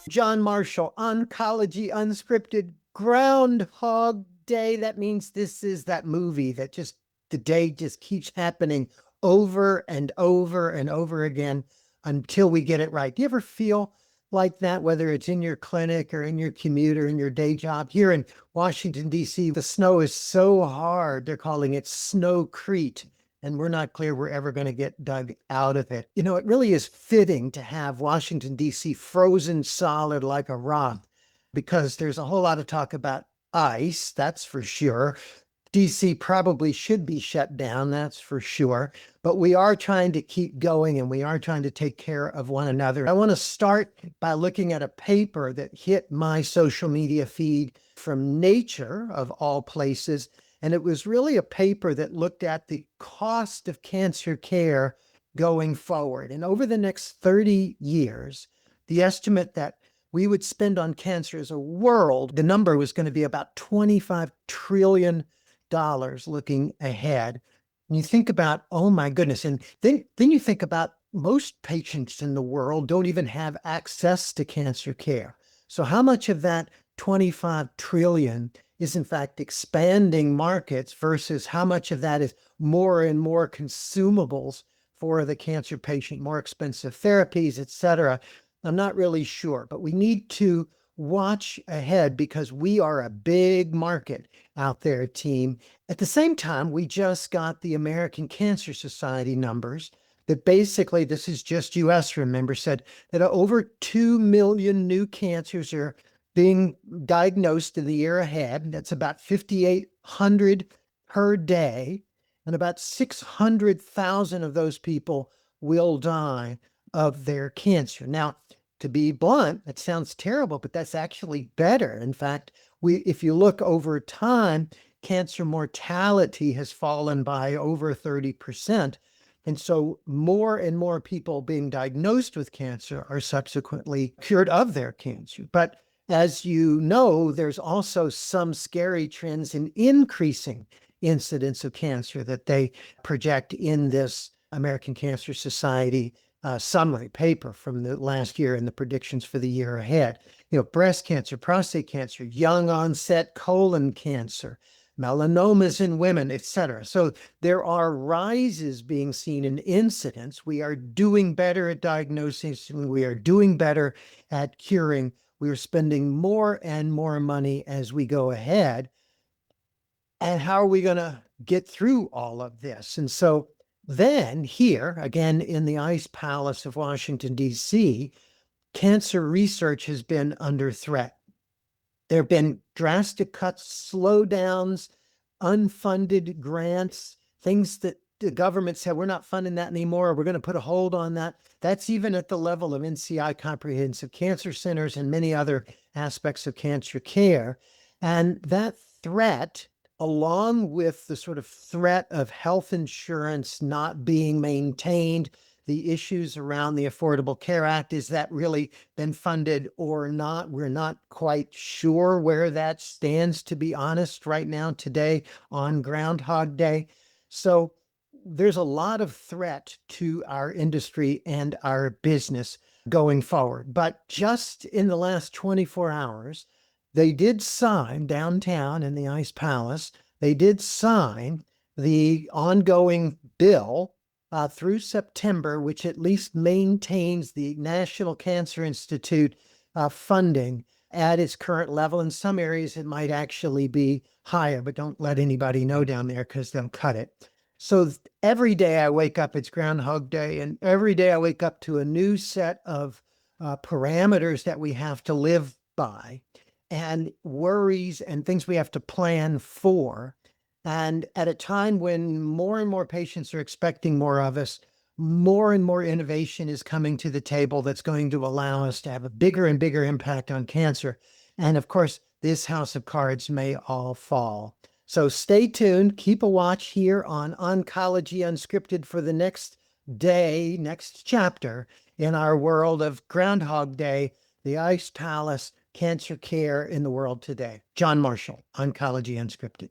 John Marshall, Oncology Unscripted, Groundhog Day. That means this is that movie that just the day just keeps happening over and over and over again until we get it right. Do you ever feel like that, whether it's in your clinic or in your commute or in your day job? Here in Washington, D.C., the snow is so hard, they're calling it snowcrete, and we're not clear we're ever going to get dug out of it. You know, it really is fitting to have Washington, D.C. frozen solid like a rock because there's a whole lot of talk about ice, that's for sure. DC probably should be shut down, that's for sure. But we are trying to keep going and we are trying to take care of one another. I want to start by looking at a paper that hit my social media feed from Nature, of all places. And it was really a paper that looked at the cost of cancer care going forward. And over the next 30 years, the estimate that we would spend on cancer as a world, the number was going to be about $25 trillion looking ahead. And you think about, oh my goodness. And then you think about most patients in the world don't even have access to cancer care. So how much of that 25 trillion is in fact expanding markets versus how much of that is more and more consumables for the cancer patient, more expensive therapies, et cetera? I'm not really sure, but we need to watch ahead because we are a big market out there, team. At the same time, we just got the American Cancer Society numbers that basically, this is just US, remember, said that over 2 million new cancers are being diagnosed in the year ahead. That's about 5,800 per day. And about 600,000 of those people will die of their cancer. Now, to be blunt, that sounds terrible, but that's actually better. In fact, if you look over time, cancer mortality has fallen by over 30%. And so more and more people being diagnosed with cancer are subsequently cured of their cancer. But as you know, there's also some scary trends in increasing incidence of cancer that they project in this American Cancer Society summary paper from the last year and the predictions for the year ahead. You know, breast cancer, prostate cancer, young onset colon cancer, melanomas in women, et cetera. So there are rises being seen in incidence. We are doing better at diagnosis. We are doing better at curing. We are spending more and more money as we go ahead. And how are we going to get through all of this? And so then here, again, in the Ice Palace of Washington, D.C., cancer research has been under threat. There have been drastic cuts, slowdowns, unfunded grants, things that the government said, we're not funding that anymore. We're going to put a hold on that. That's even at the level of NCI comprehensive cancer centers and many other aspects of cancer care. And that threat, along with the sort of threat of health insurance not being maintained, the issues around the Affordable Care Act, is that really been funded or not? We're not quite sure where that stands, to be honest, right now, today on Groundhog Day. So there's a lot of threat to our industry and our business going forward. But just in the last 24 hours, they did sign downtown in the Ice Palace, they did sign the ongoing bill through September, which at least maintains the National Cancer Institute funding at its current level. In some areas, it might actually be higher, but don't let anybody know down there because they'll cut it. So every day I wake up, it's Groundhog Day, and every day I wake up to a new set of parameters that we have to live by and worries and things we have to plan for. And at a time when more and more patients are expecting more of us, more and more innovation is coming to the table that's going to allow us to have a bigger and bigger impact on cancer. And of course, this house of cards may all fall. So stay tuned, keep a watch here on Oncology Unscripted for the next day, next chapter in our world of Groundhog Day, the Ice Palace, cancer care in the world today. John Marshall, Oncology Unscripted.